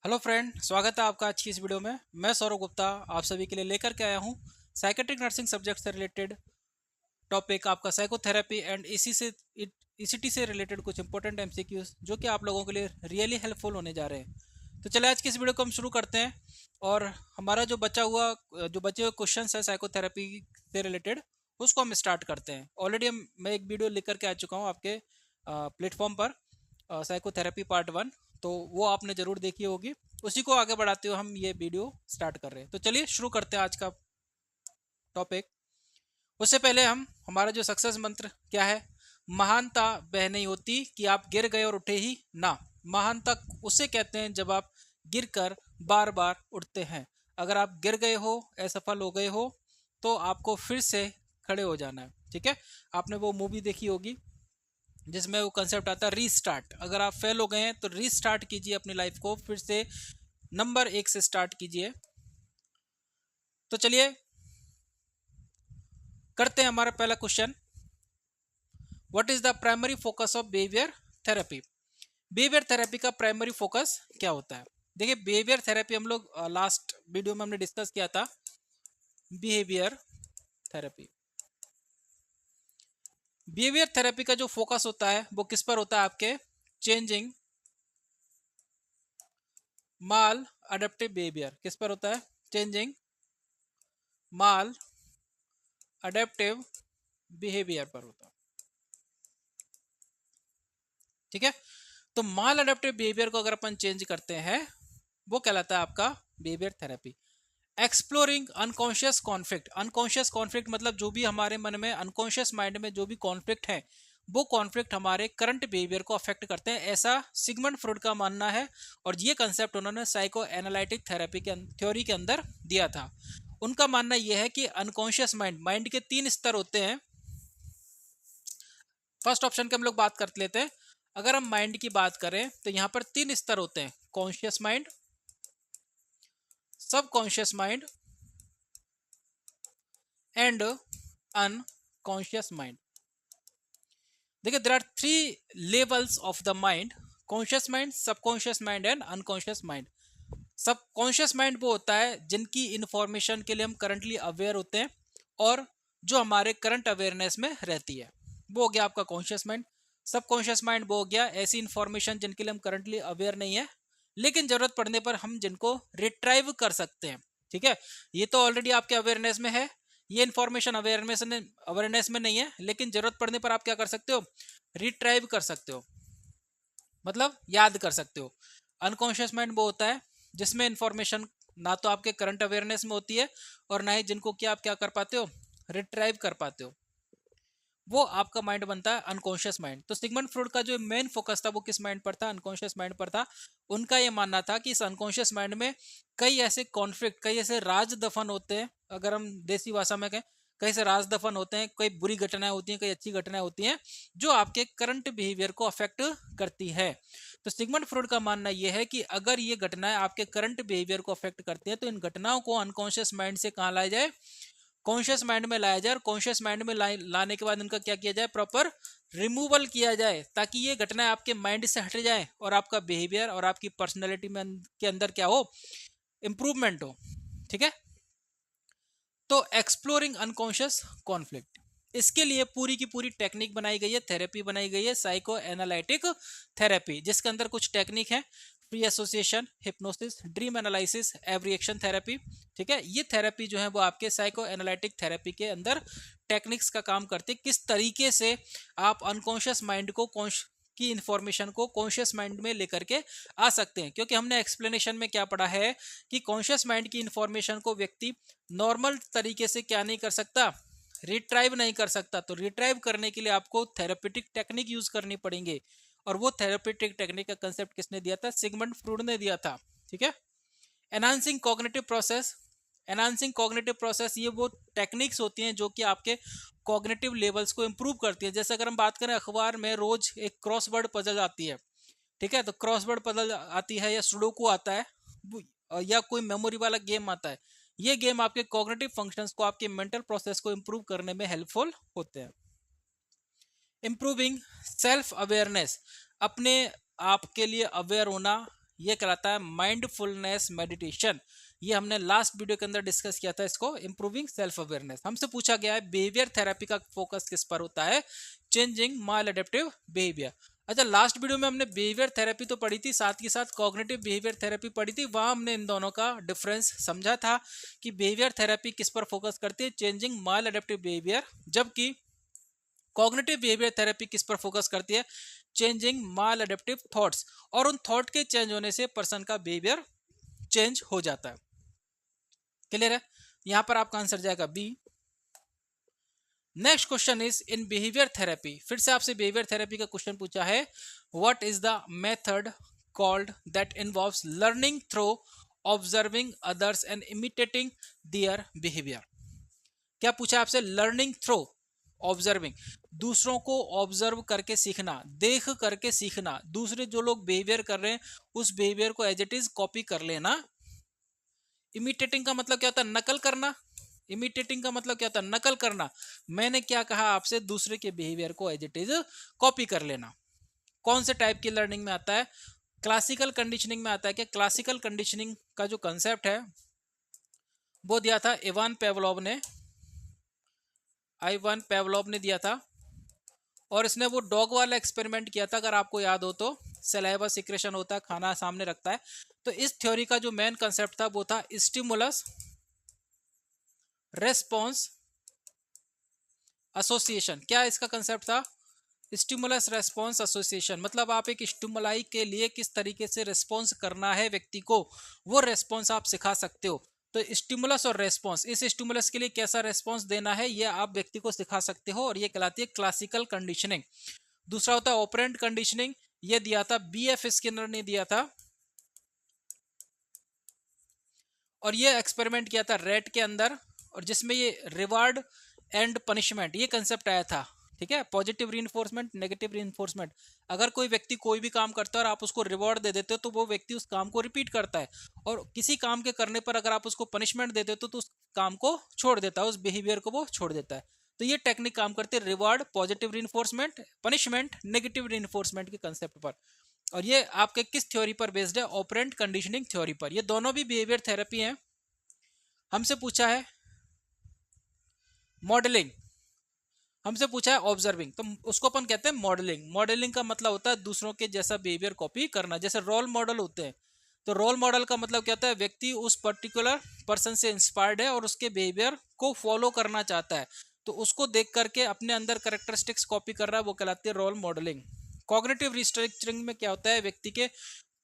Hello friend, स्वागत है आपका आज की इस वीडियो में। मैं सौरभ गुप्ता आप सभी के लिए लेकर के आया हूँ साइकेट्रिक नर्सिंग सब्जेक्ट से रिलेटेड टॉपिक आपका साइकोथेरेपी एंड ईसीटी से रिलेटेड कुछ इंपॉर्टेंट एमसीक्यूज जो कि आप लोगों के लिए रियली हेल्पफुल होने जा रहे हैं। तो चलिए आज की इस वीडियो को हम शुरू करते हैं और हमारा जो बचे हुए क्वेश्चन है साइकोथेरेपी से रिलेटेड उसको हम स्टार्ट करते हैं। ऑलरेडी मैं एक वीडियो लिख करके आ चुका हूँ आपके प्लेटफॉर्म पर, साइकोथेरेपी पार्ट 1, तो वो आपने ज़रूर देखी होगी। उसी को आगे बढ़ाते हुए हम ये वीडियो स्टार्ट कर रहे हैं। तो चलिए शुरू करते हैं आज का टॉपिक। उससे पहले हम हमारा जो सक्सेस मंत्र क्या है, महानता वह नहीं होती कि आप गिर गए और उठे ही ना, महानता उसे कहते हैं जब आप गिर कर बार बार उठते हैं। अगर आप गिर गए हो, असफल हो गए हो, तो आपको फिर से खड़े हो जाना है। ठीक है, आपने वो मूवी देखी होगी जिसमें वो कंसेप्ट आता है रीस्टार्ट। अगर आप फेल हो गए हैं तो रीस्टार्ट कीजिए अपनी लाइफ को, फिर से नंबर 1 से स्टार्ट कीजिए। तो चलिए करते हैं हमारा पहला question. What is the primary focus of behaviour therapy? Behaviour therapy का प्राइमरी फोकस क्या होता है? देखिए, बिहेवियर थेरेपी हम लोग लास्ट वीडियो में हमने डिस्कस किया था। बिहेवियर थेरेपी बिहेवियर थेरेपी का जो फोकस होता है वो किस पर होता है? आपके चेंजिंग माल अडेप्टिव बिहेवियर। किस पर होता है? चेंजिंग माल अडेप्टिव बिहेवियर पर होता है। ठीक है, तो माल अडेप्टिव बिहेवियर को अगर अपन चेंज करते हैं वो कहलाता है आपका behaviour therapy. Exploring unconscious conflict. Unconscious conflict मतलब जो भी हमारे मन में, अनकॉन्शियस माइंड में जो भी कॉन्फ्लिक्ट है, वो कॉन्फ्लिक्ट हमारे करंट बिहेवियर को अफेक्ट करते हैं, ऐसा सिगमंड फ्रॉइड का मानना है। और ये कंसेप्ट उन्होंने साइको एनालिटिक थेरेपी के थ्योरी के अंदर दिया था। उनका मानना यह है कि अनकॉन्शियस माइंड के 3 स्तर होते हैं। फर्स्ट ऑप्शन की हम लोग बात कर लेते हैं। अगर हम माइंड की बात करें तो यहां पर 3 स्तर होते हैं: conscious mind, subconscious mind and unconscious mind. देखिए, there are 3 levels of the mind: conscious mind, subconscious mind and unconscious mind. Subconscious mind वो होता है जिनकी इंफॉर्मेशन के लिए हम करंटली अवेयर होते हैं और जो हमारे करंट अवेयरनेस में रहती है, वो हो गया आपका कॉन्शियस माइंड। सबकॉन्शियस माइंड वो हो गया ऐसी इंफॉर्मेशन जिनके लिए हम करंटली अवेयर नहीं है, लेकिन जरूरत पड़ने पर हम जिनको रिट्राइव कर सकते हैं। ठीक है, ये तो ऑलरेडी आपके अवेयरनेस में है, ये इंफॉर्मेशन अवेयरनेस में नहीं है, लेकिन जरूरत पड़ने पर आप क्या कर सकते हो? रिट्राइव कर सकते हो, मतलब याद कर सकते हो। अनकॉन्शियस माइंड वो होता है जिसमें इंफॉर्मेशन ना तो आपके करंट अवेयरनेस में होती है और ना ही जिनको क्या आप क्या कर पाते हो? रिट्राइव कर पाते हो। वो आपका माइंड बनता है अनकॉन्शियस माइंड। तो सिगमंड फ्रॉइड का जो मेन फोकस था वो किस माइंड पर था? अनकॉन्शियस माइंड पर था। उनका ये मानना था कि इस अनकॉन्शियस माइंड में कई ऐसे कॉन्फ्लिक्ट, कई ऐसे राज दफन होते हैं। अगर हम देसी भाषा में कहें, कई से राज दफन होते हैं, कई बुरी घटनाएं होती हैं, कई अच्छी घटनाएं होती हैं जो आपके करंट बिहेवियर को अफेक्ट करती है। तो सिगमंड फ्रॉइड का मानना यह है कि अगर ये घटनाएं आपके करंट बिहेवियर को अफेक्ट करती है तो इन घटनाओं को अनकॉन्शियस माइंड से कहाँ लाया जाए? कॉन्शियस माइंड में लाया जाए। और कॉन्शियस माइंड में लाने के बाद उनका क्या किया जाए? प्रॉपर रिमूवल किया जाए, ताकि ये घटनाएं आपके माइंड से हट जाए और आपका बिहेवियर और आपकी पर्सनैलिटी में के अंदर क्या हो? इंप्रूवमेंट हो। ठीक है, तो एक्सप्लोरिंग अनकॉन्शियस कॉन्फ्लिक्ट, इसके लिए पूरी की पूरी टेक्निक बनाई गई है, थेरेपी बनाई गई है, साइको एनालिटिक थेरेपी, जिसके अंदर कुछ टेक्निक है: free association, hypnosis, dream analysis, every action therapy. ठीक है, ये थेरेपी जो है वो आपके साइको एनालिटिक थेरेपी के अंदर टेक्निक्स का काम करती है। किस तरीके से आप अनकॉन्शियस माइंड को की इंफॉर्मेशन को कॉन्शियस माइंड में लेकर के आ सकते हैं। क्योंकि हमने एक्सप्लेनेशन में क्या पढ़ा है कि कॉन्शियस माइंड की इंफॉर्मेशन को व्यक्ति नॉर्मल तरीके से क्या नहीं कर सकता? रिट्राइव नहीं कर सकता। तो रिट्राइव करने के लिए आपको थेरेपेटिक टेक्निक यूज करनी पड़ेंगे, और वो थेरेपेटिक टेक्निक का कंसेप्ट किसने दिया था? सिगमंड फ्रूड ने दिया था। ठीक है, enhancing cognitive process. Enhancing cognitive process ये वो टेक्निक्स होती हैं जो कि आपके कॉग्निटिव लेवल्स को इंप्रूव करती है। जैसे अगर हम बात करें, अखबार में रोज एक क्रॉसवर्ड पजल आती है। ठीक है, तो क्रॉसवर्ड पजल आती है या सुडोकू आता है या कोई मेमोरी वाला गेम आता है। ये गेम आपके कॉग्निटिव फंक्शंस को, आपके मेंटल प्रोसेस को इंप्रूव करने में हेल्पफुल होते हैं। इंप्रूविंग सेल्फ अवेयरनेस, अपने आप के लिए अवेयर होना, ये कहलाता है माइंडफुलनेस मेडिटेशन। ये हमने लास्ट वीडियो के अंदर डिस्कस किया था इसको, इंप्रूविंग सेल्फ अवेयरनेस। हमसे पूछा गया है बिहेवियर थेरेपी का फोकस किस पर होता है, चेंजिंग माल एडेप्टिव बिहेवियर। अच्छा, लास्ट वीडियो में हमने बिहेवियर थेरेपी तो पढ़ी थी, साथ के साथ कॉग्निटिव बिहेवियर थेरेपी पढ़ी थी। वहां हमने इन दोनों का डिफरेंस समझा था कि बिहेवियर थेरेपी किस पर फोकस करती है, चेंजिंग माल एडेप्टिव बिहेवियर, जबकि कॉग्निटिव बिहेवियर थेरेपी किस पर फोकस करती है, चेंजिंग माल एडेप्टिव थॉट्स। और उन थॉट के चेंज होने से पर्सन का बिहेवियर चेंज हो जाता है। क्लियर है? यहां पर आपका आंसर जाएगा B. Next question is in behaviour therapy, फिर से आपसे बिहेवियर थेरेपी का क्वेश्चन पूछा है, what is the method called that involves learning through observing others and imitating their behaviour. क्या पूछा आपसे? लर्निंग थ्रू ऑब्जर्विंग, दूसरों को ऑब्जर्व करके सीखना, देख करके सीखना, दूसरे जो लोग बिहेवियर कर रहे हैं उस बिहेवियर को एज इट इज कॉपी कर लेना। इमिटेटिंग का मतलब क्या होता है? नकल करना। इमिटेटिंग का मतलब क्या होता है? नकल करना। मैंने क्या कहा आपसे? दूसरे के बिहेवियर को एज इट इज कॉपी कर लेना। कौन से टाइप की लर्निंग में आता है? क्लासिकल कंडीशनिंग में आता है। क्या क्लासिकल कंडीशनिंग का जो कंसेप्ट है वो दिया था इवान पेवलोव ने, आइवान पेवलोव ने दिया था, और इसने वो डॉग वाला एक्सपेरिमेंट किया था, अगर आपको याद हो तो। सलाइवा सिक्रेशन होता है, खाना सामने रखता है। तो इस थ्योरी का जो मेन कंसेप्ट था वो था स्टिमुलस रेस्पॉन्स एसोसिएशन। क्या इसका कंसेप्ट था? Stimulus response association. मतलब आप एक स्टिमुलाई के लिए किस तरीके से रेस्पॉन्स करना है व्यक्ति को, वो रेस्पॉन्स आप सिखा सकते हो। तो स्टिमुलस और रेस्पॉन्स, इस स्टिमुलस के लिए कैसा रेस्पॉन्स देना है ये आप व्यक्ति को सिखा सकते हो, और ये कहलाती है क्लासिकल कंडीशनिंग। दूसरा होता है ऑपरेंट कंडीशनिंग, ये दिया था BF स्किनर ने दिया था, और ये एक्सपेरिमेंट किया था रेट के अंदर, और जिसमें ये रिवार्ड एंड पनिशमेंट ये कंसेप्ट आया था। ठीक है, पॉजिटिव रीइंफोर्समेंट, नेगेटिव रीइंफोर्समेंट। अगर कोई व्यक्ति कोई भी काम करता है और आप उसको रिवॉर्ड दे देते हो तो वो व्यक्ति उस काम को रिपीट करता है, और किसी काम के करने पर अगर आप उसको पनिशमेंट दे देते हो तो उस काम को छोड़ देता है, उस बिहेवियर को वो छोड़ देता है। तो ये टेक्निक काम करती है reward, positive reinforcement, punishment, negative reinforcement के कंसेप्ट पर। और ये आपके किस थ्योरी पर बेस्ड है? ऑपरेंट कंडीशनिंग थ्योरी पर। ये दोनों भी बिहेवियर थेरेपी हैं। हमसे पूछा है मॉडलिंग, हमसे पूछा है ऑब्जर्विंग, तो उसको अपन कहते हैं मॉडलिंग। मॉडलिंग का मतलब होता है दूसरों के जैसा बिहेवियर कॉपी करना। जैसे रोल मॉडल होते हैं, तो रोल मॉडल का मतलब क्या होता है? व्यक्ति उस पर्टिकुलर पर्सन से इंस्पायर्ड है और उसके बिहेवियर को फॉलो करना चाहता है, तो उसको देख करके अपने अंदर कैरेक्टरिस्टिक्स कॉपी कर रहा है, वो कहलाती है रोल मॉडलिंग। कॉग्निटिव रिस्ट्रक्चरिंग में क्या होता है? व्यक्ति के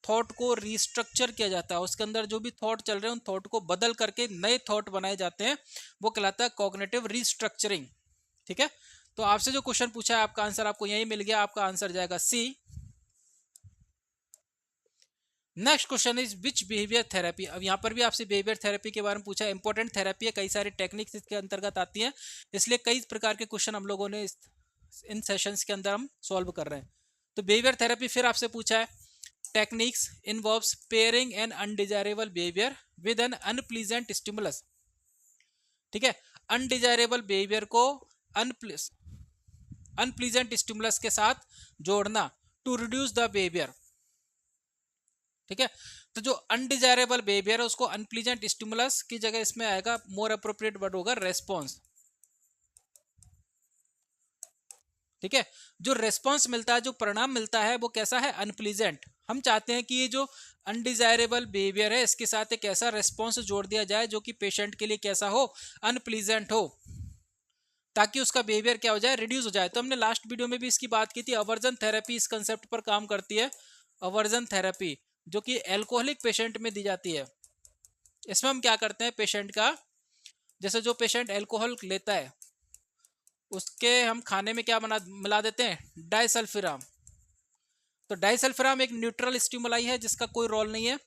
थॉट को रिस्ट्रक्चर किया जाता है, उसके अंदर जो भी थॉट चल रहे हैं उन थॉट को बदल करके नए थॉट बनाए जाते हैं, वो कहलाता है कॉग्निटिव रिस्ट्रक्चरिंग। ठीक है, तो आपसे जो क्वेश्चन पूछा है आपका आंसर आपको यही मिल गया, आपका आंसर जाएगा C. Next question is which behaviour therapy. अब यहाँ पर भी आपसे बिहेवियर थेरेपी के बारे में पूछा है। इंपॉर्टेंट थेरेपी है, कई सारी टेक्निक्स इसके अंतर्गत आती हैं, इसलिए कई प्रकार के क्वेश्चन हम लोगों ने इन सेशंस के अंदर हम सॉल्व कर रहे हैं। तो बिहेवियर थेरेपी फिर आपसे पूछा है, techniques involves pairing an undesirable behaviour with an unpleasant stimulus. ठीक है, अनडिजायरेबल बिहेवियर को अनप्लीजेंट स्टिमुलस के साथ जोड़ना टू रिड्यूस द बिहेवियर। ठीक है, तो जो अनडिजायरेबल बिहेवियर है उसको अनप्लीजेंट स्टिमुलस की जगह इसमें आएगा, मोर अप्रोप्रिएट वर्ड होगा रेस्पॉन्स। ठीक है, जो रेस्पॉन्स मिलता है, जो परिणाम मिलता है वो कैसा है? अनप्लीजेंट। हम चाहते हैं कि ये जो अनडिजायरेबल बिहेवियर है इसके साथ एक ऐसा रेस्पॉन्स जोड़ दिया जाए जो कि पेशेंट के लिए कैसा हो? अनप्लीजेंट हो, ताकि उसका बिहेवियर क्या हो जाए? रिड्यूस हो जाए। तो हमने लास्ट वीडियो में भी इसकी बात की थी, अवर्जन थेरेपी इस कंसेप्ट पर काम करती है। अवर्जन थेरेपी जो कि एल्कोहलिक पेशेंट में दी जाती है। इसमें हम क्या करते हैं? पेशेंट का, जैसे जो पेशेंट एल्कोहल लेता है उसके हम खाने में क्या मिला देते हैं? डाइसल्फिराम। तो डाइसल्फिराम एक न्यूट्रल स्टिमुलाई है जिसका कोई रोल नहीं है,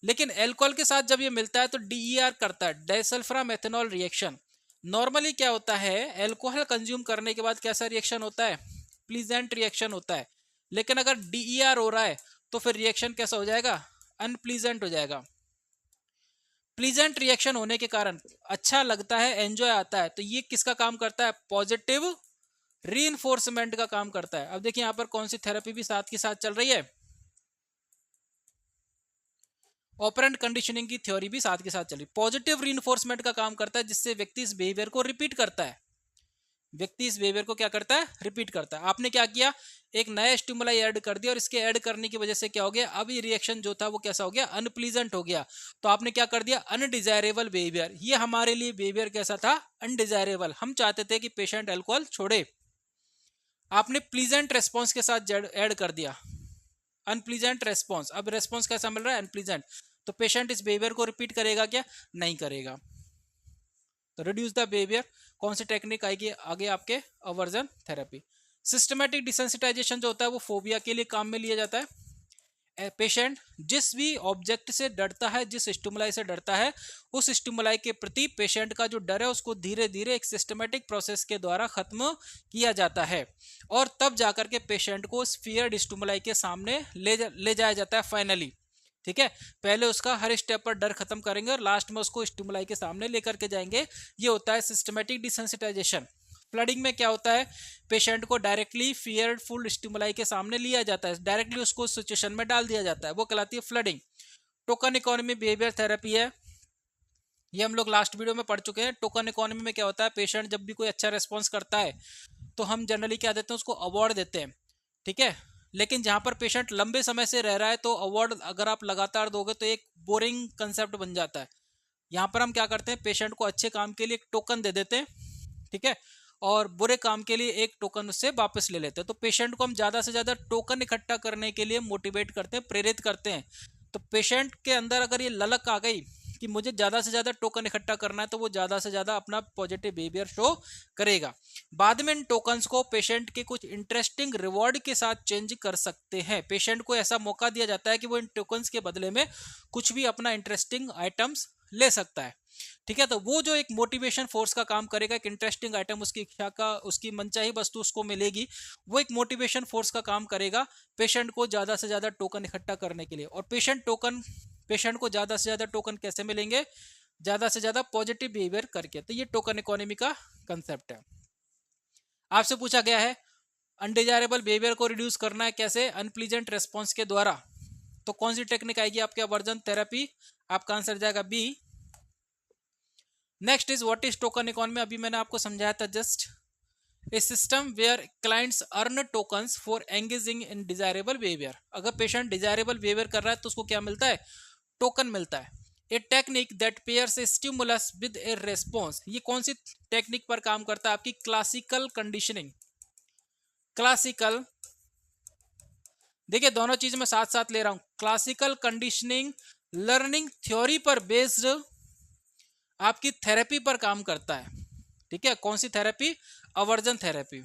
लेकिन अल्कोहल के साथ जब ये मिलता है तो DER करता है, डाइसल्फिराम एथेनॉल रिएक्शन। नॉर्मली क्या होता है? अल्कोहल कंज्यूम करने के बाद कैसा रिएक्शन होता है? प्लीजेंट रिएक्शन होता है। लेकिन अगर DER हो रहा है तो फिर रिएक्शन कैसा हो जाएगा? अनप्लीजेंट हो जाएगा। प्लीजेंट रिएक्शन होने के कारण अच्छा लगता है, एंजॉय आता है, तो ये किसका काम करता है? पॉजिटिव रीइंफोर्समेंट का काम करता है। अब देखिए यहाँ पर कौन सी थेरेपी भी साथ के साथ चल रही है? ऑपरेंट कंडीशनिंग की थ्योरी भी साथ के साथ चली। पॉजिटिव रीइंफोर्समेंट का काम करता है, जिससे व्यक्ति इस बिहेवियर को रिपीट करता है। व्यक्ति इस बिहेवियर को क्या करता है, रिपीट करता है। आपने क्या किया, एक नया स्टिमुलाई ऐड कर दिया और इसके ऐड करने की वजह से क्या हो गया, अब ये रिएक्शन जो था वो कैसा हो गया, अनप्लीजेंट हो गया। तो आपने क्या कर दिया, अनडिजायरेबल बिहेवियर। ये हमारे लिए बिहेवियर कैसा था, अनडिजायरेबल। हम चाहते थे कि पेशेंट अल्कोहल छोड़े, आपने प्लीजेंट रेस्पॉन्स के साथ ऐड कर दिया अनप्लीजेंट रेस्पॉन्स। अब रेस्पॉन्स कैसा मिल रहा है, अनप्लीजेंट। तो पेशेंट इस बिहेवियर को रिपीट करेगा क्या, नहीं करेगा। तो रिड्यूस द बिहेवियर, कौन सी टेक्निक आएगी आगे आपके, अवर्जन थेरेपी। सिस्टमैटिक डिसेंसिटाइजेशन जो होता है वो फोबिया के लिए काम में लिया जाता है। पेशेंट जिस भी ऑब्जेक्ट से डरता है, जिस स्टिमुलाई से डरता है, उस स्टिमुलाई के प्रति पेशेंट का जो डर है उसको धीरे धीरे एक सिस्टमैटिक प्रोसेस के द्वारा खत्म किया जाता है, और तब जाकर के पेशेंट को उस फियर्ड स्टिमुलाई के सामने ले जाया जाता है फाइनली। ठीक है, पहले उसका हर स्टेप पर डर खत्म करेंगे और लास्ट में उसको स्टिमुलाई के सामने लेकर के जाएंगे। ये होता है सिस्टमैटिक डिसेंसिटाइजेशन। फ्लडिंग में क्या होता है, पेशेंट को डायरेक्टली फियरफुल स्टिमुलाई के सामने लिया जाता है, डायरेक्टली उसको सिचुएशन में डाल दिया जाता है, वो कहलाती है flooding. Token economy behaviour therapy है, ये हम लोग लास्ट वीडियो में पढ़ चुके हैं। टोकन इकोनॉमी में क्या होता है, पेशेंट जब भी कोई अच्छा रेस्पॉन्स करता है तो हम जनरली क्या देते हैं, उसको अवार्ड देते हैं। ठीक है, लेकिन जहां पर पेशेंट लंबे समय से रह रहा है तो अवार्ड अगर आप लगातार दोगे तो एक बोरिंग कंसेप्ट बन जाता है। यहाँ पर हम क्या करते हैं, पेशेंट को अच्छे काम के लिए एक टोकन दे देते हैं, ठीक है, और बुरे काम के लिए एक टोकन उससे वापस ले लेते हैं। तो पेशेंट को हम ज़्यादा से ज़्यादा टोकन इकट्ठा करने के लिए मोटिवेट करते हैं, प्रेरित करते हैं। तो पेशेंट के अंदर अगर ये ललक आ गई कि मुझे ज़्यादा से ज़्यादा टोकन इकट्ठा करना है, तो वो ज़्यादा से ज़्यादा अपना पॉजिटिव बिहेवियर शो करेगा। बाद में इन टोकन्स को पेशेंट के कुछ इंटरेस्टिंग रिवॉर्ड के साथ चेंज कर सकते हैं। पेशेंट को ऐसा मौका दिया जाता है कि वो इन टोकन्स के बदले में कुछ भी अपना इंटरेस्टिंग आइटम्स ले सकता है। ठीक है, तो वो जो एक मोटिवेशन फोर्स का काम करेगा, एक इंटरेस्टिंग आइटम उसकी इच्छा का, उसकी मनचाही वस्तु उसको मिलेगी, वो एक मोटिवेशन फोर्स का काम करेगा पेशेंट को ज़्यादा से ज़्यादा टोकन इकट्ठा करने के लिए। और पेशेंट को ज़्यादा से ज़्यादा टोकन कैसे मिलेंगे, ज़्यादा से ज़्यादा पॉजिटिव बिहेवियर करके। तो ये टोकन इकोनॉमी का कंसेप्ट है। आपसे पूछा गया है अनडिजायरेबल बिहेवियर को रिड्यूस करना है कैसे, अनप्लीजेंट रेस्पॉन्स के द्वारा। तो कौन सी टेक्निक आएगी आपके, अवर्जन थेरेपी। आपका आंसर जाएगा B. Next is what is token economy. अभी मैंने आपको समझाया था just, a system where clients earn tokens for engaging in desirable behaviour. अगर पेशेंट डिजायरेबल बिहेवियर कर रहा है तो उसको क्या मिलता है, टोकन मिलता है। A technique that pairs a stimulus with a response. ये कौन सी टेक्निक पर काम करता है, आपकी क्लासिकल कंडीशनिंग। क्लासिकल, देखिए दोनों चीज मैं साथ साथ ले रहा हूं। क्लासिकल कंडीशनिंग लर्निंग थ्योरी पर बेस्ड आपकी थेरेपी पर काम करता है। ठीक है, कौन सी थेरेपी, अवर्जन थेरेपी।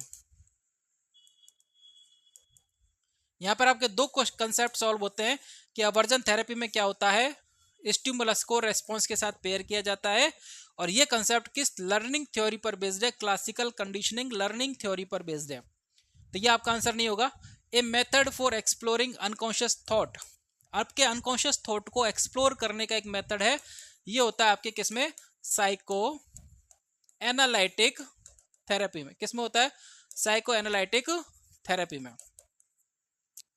यहां पर आपके दो कंसेप्ट सॉल्व होते हैं कि अवर्जन थेरेपी में क्या होता है, स्टिमुलस को रेस्पॉन्स के साथ पेयर किया जाता है, और ये कंसेप्ट किस लर्निंग थ्योरी पर बेस्ड है, क्लासिकल कंडीशनिंग लर्निंग थ्योरी पर बेस्ड है। तो ये आपका आंसर नहीं होगा। A method for exploring unconscious thought. आपके अनकॉन्शियस थॉट को एक्सप्लोर करने का एक मेथड है, ये होता है आपके किसमें, साइको एनालिटिक थेरेपी में। किसमें होता है, साइको एनालिटिक थेरेपी में।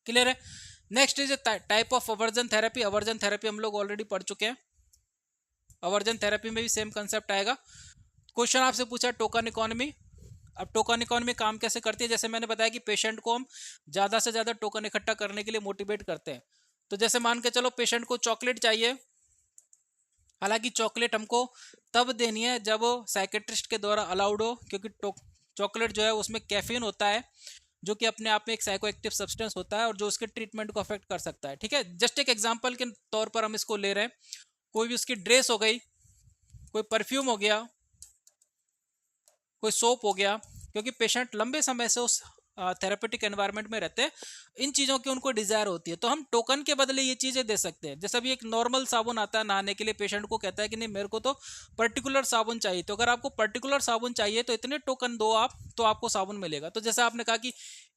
क्लियर है। Next is type of aversion therapy. Aversion therapy हम लोग ऑलरेडी पढ़ चुके हैं। अवर्जन थेरेपी में भी सेम कंसेप्ट आएगा। क्वेश्चन आपसे पूछा टोकन इकोनॉमी। अब टोकन इकोनॉमी काम कैसे करती है, जैसे मैंने बताया कि पेशेंट को हम ज्यादा से ज्यादा टोकन इकट्ठा करने के लिए मोटिवेट करते हैं। तो जैसे मान के चलो पेशेंट को चॉकलेट चाहिए, हालांकि चॉकलेट हमको तब देनी है जब साइकेट्रिस्ट के द्वारा अलाउड हो, क्योंकि चॉकलेट जो है उसमें कैफीन होता है, जो कि अपने आप में एक साइको एक्टिव सब्सटेंस होता है और जो उसके ट्रीटमेंट को अफेक्ट कर सकता है। ठीक है, जस्ट एक एग्जांपल के तौर पर हम इसको ले रहे हैं। कोई भी उसकी ड्रेस हो गई, कोई परफ्यूम हो गया, कोई सोप हो गया, क्योंकि पेशेंट लंबे समय से उस थेरेपेटिक एनवायरनमेंट में रहते हैं, इन चीज़ों की उनको डिजायर होती है, तो हम टोकन के बदले ये चीज़ें दे सकते हैं। जैसे अभी एक नॉर्मल साबुन आता है नहाने के लिए, पेशेंट को कहता है कि नहीं मेरे को तो पर्टिकुलर साबुन चाहिए, तो अगर आपको पर्टिकुलर साबुन चाहिए तो इतने टोकन दो आप, तो आपको साबुन मिलेगा। तो जैसे आपने कहा कि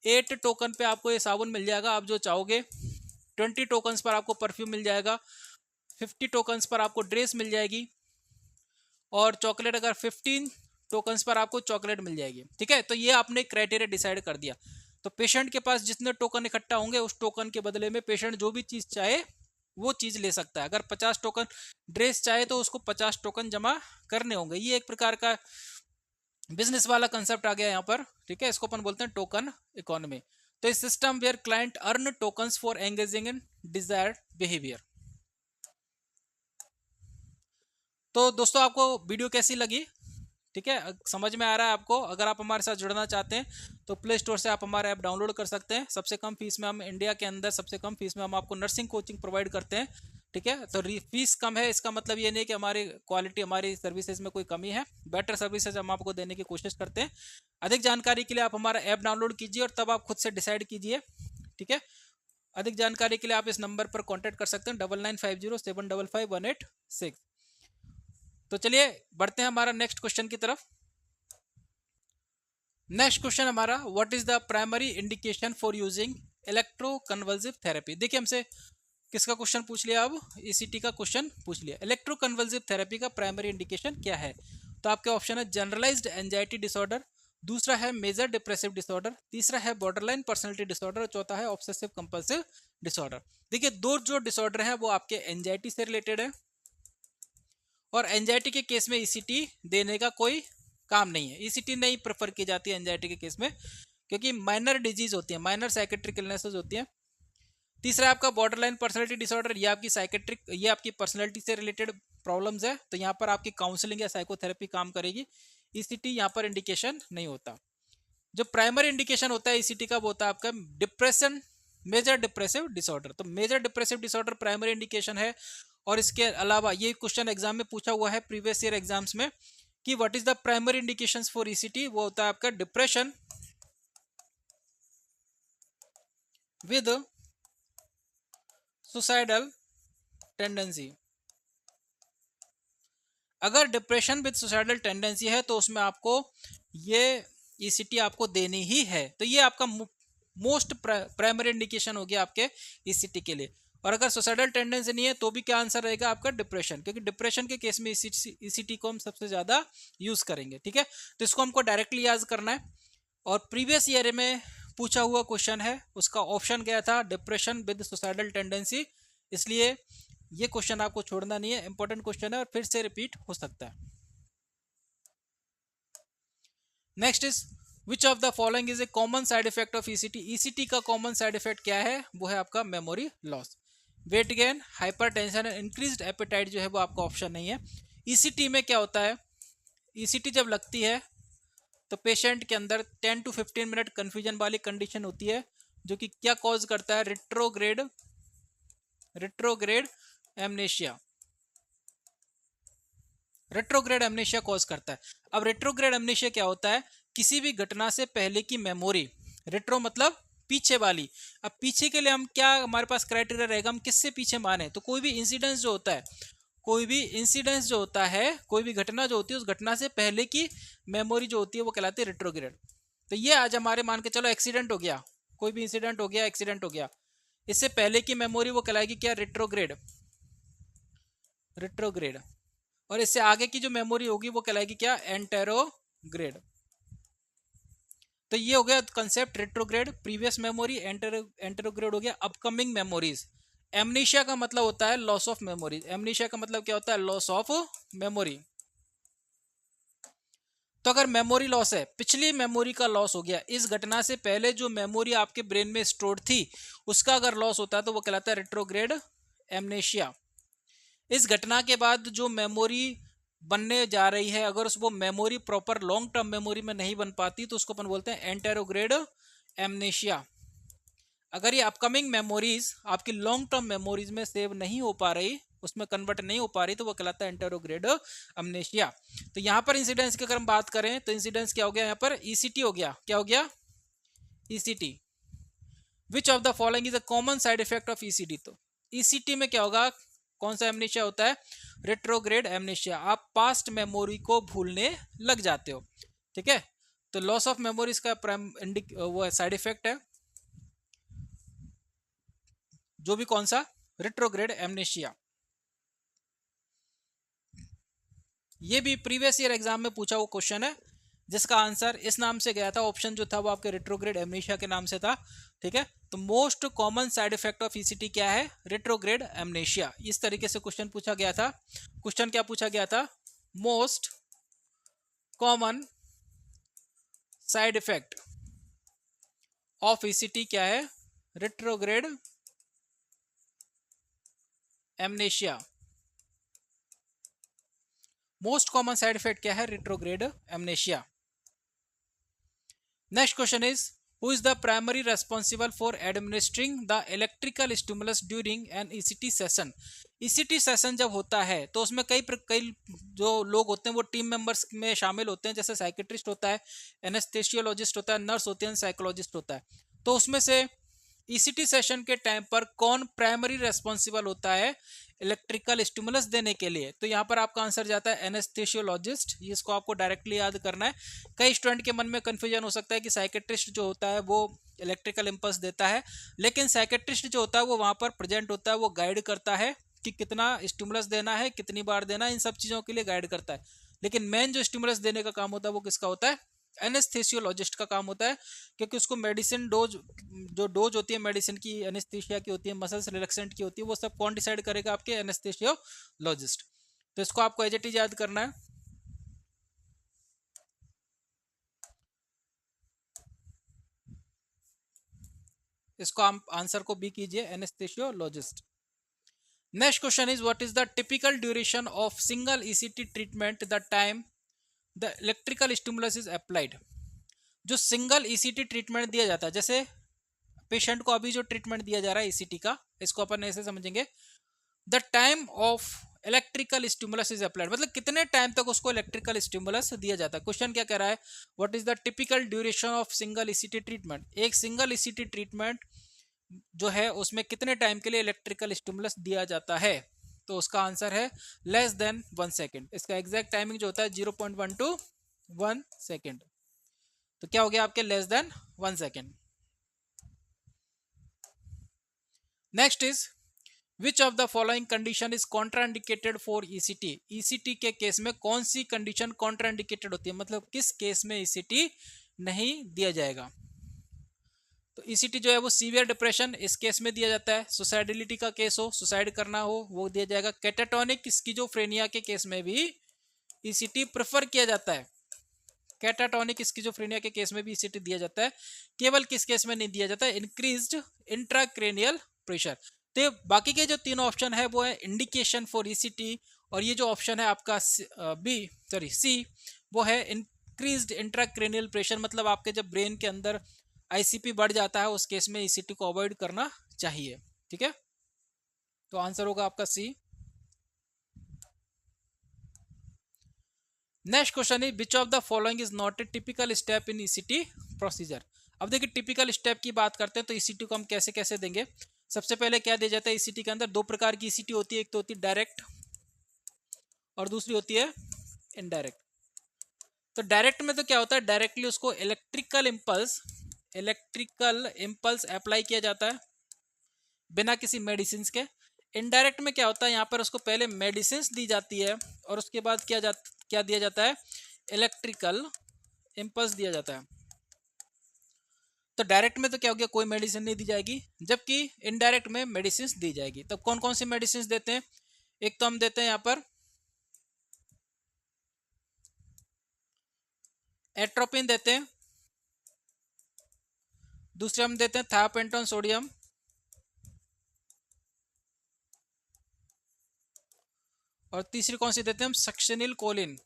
8 टोकन पे आपको ये साबुन मिल जाएगा, आप जो चाहोगे। 20 टोकन्स पर आपको परफ्यूम मिल जाएगा, 50 टोकन्स पर आपको ड्रेस मिल जाएगी, और चॉकलेट अगर 15 टोकन्स पर आपको चॉकलेट मिल जाएगी। ठीक है, तो ये आपने क्राइटेरिया डिसाइड कर दिया। तो पेशेंट के पास जितने टोकन इकट्ठा होंगे, उस टोकन के बदले में पेशेंट जो भी चीज़ चाहे वो चीज ले सकता है। अगर 50 टोकन ड्रेस चाहे तो उसको 50 टोकन जमा करने होंगे। ये एक प्रकार का बिजनेस वाला कंसेप्ट आ गया यहाँ पर, ठीक है। इसको अपन बोलते हैं टोकन इकोनॉमी। तो इस system where client earn tokens for engaging in desired behaviour. तो दोस्तों आपको वीडियो कैसी लगी, ठीक है, समझ में आ रहा है आपको? अगर आप हमारे साथ जुड़ना चाहते हैं तो प्ले स्टोर से आप हमारा ऐप डाउनलोड कर सकते हैं। सबसे कम फीस में हम इंडिया के अंदर सबसे कम फीस में हम आपको नर्सिंग कोचिंग प्रोवाइड करते हैं, ठीक है। तो फीस कम है इसका मतलब ये नहीं कि हमारी क्वालिटी, हमारी सर्विसेज में कोई कमी है। बेटर सर्विसेज हम आपको देने की कोशिश करते हैं। अधिक जानकारी के लिए आप हमारा ऐप डाउनलोड कीजिए और तब आप खुद से डिसाइड कीजिए, ठीक है। अधिक जानकारी के लिए आप इस नंबर पर कॉन्टैक्ट कर सकते हैं 9950755186। तो चलिए बढ़ते हैं हमारा नेक्स्ट क्वेश्चन की तरफ। नेक्स्ट क्वेश्चन हमारा, what is the primary indication for using electroconvulsive therapy. देखिए हमसे किसका क्वेश्चन पूछ लिया, अब ईसीटी का क्वेश्चन पूछ लिया। इलेक्ट्रोकन्वल्सिव थेरेपी का प्राइमरी इंडिकेशन क्या है? तो आपके ऑप्शन है जनरलाइज्ड एंजाइटी डिसऑर्डर, दूसरा है मेजर डिप्रेसिव डिसऑर्डर, तीसरा है बॉर्डरलाइन पर्सनैलिटी डिसऑर्डर और चौथा है ऑब्सेसिव कंपल्सिव डिसऑर्डर। देखिए दो जो डिसऑर्डर है वो आपके एंजाइटी से रिलेटेड है और एंजाइटी के केस में ईसीटी देने का कोई काम नहीं है। ईसीटी नहीं प्रेफर की जाती है एंजाइटी के केस में, क्योंकि माइनर डिजीज होती है, माइनर साइकेट्रिक इलनेसेस होती हैं। तीसरा आपका बॉर्डरलाइन पर्सनैलिटी डिसऑर्डर, ये आपकी साइकेट्रिक, ये आपकी पर्सनैलिटी से रिलेटेड प्रॉब्लम्स है, तो यहाँ पर आपकी काउंसलिंग या साइकोथेरेपी काम करेगी। ईसीटी यहाँ पर इंडिकेशन नहीं होता। जो प्राइमरी इंडिकेशन होता है ईसीटी का वो होता है आपका डिप्रेशन, मेजर डिप्रेसिव डिसऑर्डर। तो major depressive disorder primary indication है। और इसके अलावा ये क्वेश्चन एग्जाम में पूछा हुआ है प्रीवियस ईयर एग्जाम्स में कि what is the primary indications for ECT, वो होता है आपका डिप्रेशन विद सुसाइडल टेंडेंसी। अगर डिप्रेशन विद सुसाइडल टेंडेंसी है तो उसमें आपको ये ईसीटी आपको देनी ही है। तो ये आपका मोस्ट प्राइमरी इंडिकेशन हो गया आपके ईसीटी के लिए। और अगर सुसाइडल टेंडेंसी नहीं है तो भी क्या आंसर रहेगा आपका डिप्रेशन, क्योंकि डिप्रेशन के केस में ईसीटी को हम सबसे ज्यादा यूज करेंगे, ठीक है। तो इसको हमको डायरेक्टली याद करना है। और प्रीवियस ईयर में पूछा हुआ क्वेश्चन है, उसका ऑप्शन गया था डिप्रेशन विद सुसाइडल टेंडेंसी, इसलिए ये क्वेश्चन आपको छोड़ना नहीं है, इंपॉर्टेंट क्वेश्चन है और फिर से रिपीट हो सकता है। Next is which of the following is a common side effect of ECT. ECT का कॉमन साइड इफेक्ट क्या है? वो है आपका memory loss, weight gain, hypertension and increased appetite जो है वो आपका ऑप्शन नहीं है। ईसीटी में क्या होता है, ईसीटी जब लगती है तो पेशेंट के अंदर 10 to 15 मिनट कंफ्यूजन वाली कंडीशन होती है, जो कि क्या कॉज करता है? Retrograde amnesia, retrograde amnesia cause करता है। अब रेट्रोग्रेड एमनेशिया क्या होता है? किसी भी घटना से पहले की मेमोरी, रेट्रो मतलब पीछे वाली। अब पीछे के लिए हम क्या, हमारे पास क्राइटेरिया रहेगा, हम किससे पीछे माने? तो कोई भी इंसिडेंस जो होता है, कोई भी इंसिडेंस जो होता है, कोई भी घटना जो होती है, उस घटना से पहले की मेमोरी जो होती है वो कहलाती है रेट्रोग्रेड। तो ये आज हमारे मान के चलो एक्सीडेंट हो गया, कोई भी इंसिडेंट हो गया, एक्सीडेंट हो गया, इससे पहले की मेमोरी वो कहलाएगी क्या? Retrograde, retrograde. और इससे आगे की जो मेमोरी होगी वो कहलाएगी क्या? एंटेरोग्रेड। तो ये हो गया concept retrograde, previous memory, anterograde हो गया अपकमिंग मेमोरीज। एमनीशिया का मतलब होता है लॉस ऑफ मेमोरी। एमनीशिया का मतलब क्या होता है? Loss of memory. तो अगर मेमोरी लॉस है, पिछली मेमोरी का लॉस हो गया, इस घटना से पहले जो मेमोरी आपके ब्रेन में स्टोर थी उसका अगर लॉस होता है तो वो कहलाता है रेट्रोग्रेड एमनेशिया। इस घटना के बाद जो मेमोरी बनने जा रही है, अगर वो memory proper long term memory में नहीं बन पाती तो उसको अपन बोलते हैं एंटेरोग्रेड एमनेशिया। अगर ये अपकमिंग मेमोरीज आपकी लॉन्ग टर्म मेमोरीज में सेव नहीं हो पा रही, उसमें कन्वर्ट नहीं हो पा रही, तो वो कहलाता है एंटेरोग्रेड अमनेशिया। तो यहाँ पर इंसिडेंस की अगर हम बात करें तो इंसिडेंस क्या हो गया? यहाँ पर ईसीटी हो गया। क्या हो गया? ECT. Which of the following is a common side effect of ECT. तो ईसीटी में क्या होगा? कौन सा एमनेशिया होता है? Retrograde amnesia. आप पास्ट मेमोरी को भूलने लग जाते हो, ठीक है। तो लॉस ऑफ मेमोरीज का वो साइड इफेक्ट है, जो भी कौन सा? Retrograde amnesia. ये भी प्रीवियस ईयर एग्जाम में पूछा हुआ क्वेश्चन है। जिसका आंसर इस नाम से गया था, ऑप्शन जो था वो आपके रेट्रोग्रेड एमनेशिया के नाम से था। ठीक है, तो most common side effect of ECT क्या है? Retrograde amnesia. इस तरीके से क्वेश्चन पूछा गया था। क्वेश्चन क्या पूछा गया था? Most common side effect of ECT क्या है? Retrograde amnesia. Most common side effect क्या है? Retrograde amnesia. Next question is who is the primary responsible for administering the electrical stimulus during an ECT session. ECT session जब होता है तो उसमें कई जो लोग होते हैं वो टीम मेंबर्स में शामिल होते हैं, जैसे साइकेट्रिस्ट होता है, एनेस्थेसियोलॉजिस्ट होता है, नर्स होते हैं, साइकोलॉजिस्ट होता है। तो उसमें से ईसीटी सेशन के टाइम पर कौन प्राइमरी रेस्पॉन्सिबल होता है इलेक्ट्रिकल स्टिमुलस देने के लिए? तो यहाँ पर आपका आंसर जाता है एनेस्थेसियोलॉजिस्ट। इसको आपको डायरेक्टली याद करना है। कई स्टूडेंट के मन में कंफ्यूजन हो सकता है कि साइकेट्रिस्ट जो होता है वो इलेक्ट्रिकल इंपल्स देता है, लेकिन साइकेट्रिस्ट जो होता है वो वहाँ पर प्रेजेंट होता है, वो गाइड करता है कि कितना स्टिमुलस देना है, कितनी बार देना है, इन सब चीज़ों के लिए गाइड करता है। लेकिन मेन जो स्टिमुलस देने का काम होता है वो किसका होता है? एनेस्थेसियोलॉजिस्ट का काम होता है, क्योंकि उसको मेडिसिन डोज, जो डोज होती है मेडिसिन की, एनेस्थीसिया की होती है, मसल्स रिलैक्सेंट की होती है, वो सब कौन डिसाइड करेगा? आपके एनेस्थेसियोलॉजिस्ट। तो इसको आपको एज इट इज याद करना है। इसको आप आंसर को बी कीजिए, anaesthesiologist. Next question is what is the typical duration of single ECT treatment the time the electrical stimulus is applied. जो सिंगल ईसीटी ट्रीटमेंट दिया जाता है, जैसे पेशेंट को अभी जो ट्रीटमेंट दिया जा रहा है ईसीटी का, इसको अपन ऐसे समझेंगे, the time of electrical stimulus is applied, मतलब कितने टाइम तक उसको इलेक्ट्रिकल स्टिमुलस दिया जाता है। क्वेश्चन क्या कह रहा है? What is the typical duration of single ECT treatment. एक सिंगल ईसीटी ट्रीटमेंट जो है उसमें कितने टाइम के लिए इलेक्ट्रिकल स्टिमुलस दिया जाता है? तो उसका आंसर है लेस देन 1 सेकेंड। इसका एग्जैक्ट टाइमिंग जो होता है 0.1 to 1 सेकेंड। तो क्या हो गया आपके? Less than 1 second. Next is which of the following condition is contraindicated for ECT. ECT के केस में कौन सी कंडीशन कॉन्ट्राइंडिकेटेड होती है, मतलब किस केस में ईसीटी नहीं दिया जाएगा? तो ईसीटी जो है वो सीवियर डिप्रेशन, इस केस में दिया जाता है। सुसाइडिलिटी का केस हो, सुसाइड करना हो, वो दिया जाएगा। कैटाटोनिक स्किजोफ्रेनिया के केस में भी ईसीटी प्रेफर किया जाता है। कैटाटोनिक स्किजोफ्रेनिया के केस में भी ईसीटी दिया जाता है। केवल किस केस में नहीं दिया जाता है? Increased intracranial pressure. तो बाकी के जो तीन ऑप्शन है वो है इंडिकेशन फॉर ईसीटी, और ये जो ऑप्शन है आपका सी, वो है इंक्रीज्ड इंट्राक्रेनियल प्रेशर, मतलब आपके जब ब्रेन के अंदर आईसीपी बढ़ जाता है उस केस में ईसीटी को अवॉइड करना चाहिए। ठीक है, तो आंसर होगा आपका C. Next question is which of the following is not a typical step in ECT procedure. अब देखिए टिपिकल स्टेप की बात करते हैं तो ईसीटी को हम कैसे कैसे देंगे। सबसे पहले क्या दिया जाता है ईसीटी के अंदर? दो प्रकार की ईसीटी होती है, एक तो होती है डायरेक्ट और दूसरी होती है इनडायरेक्ट। तो डायरेक्ट में तो क्या होता है? डायरेक्टली उसको इलेक्ट्रिकल इंपल्स अप्लाई किया जाता है बिना किसी मेडिसिन के। इनडायरेक्ट में क्या होता है? यहाँ पर उसको पहले मेडिसिन दी जाती है और उसके बाद क्या दिया जाता है? इलेक्ट्रिकल इंपल्स दिया जाता है। तो डायरेक्ट में तो क्या हो गया? कोई मेडिसिन नहीं दी जाएगी, जबकि इनडायरेक्ट में मेडिसिन दी जाएगी। तब कौन कौन सी मेडिसिन देते हैं? एक तो हम देते हैं यहाँ पर एट्रोपिन देते हैं, दूसरे हम देते हैं थायोपेंटोन सोडियम, और तीसरी कौन सी देते हैं हम? Succinyl choline.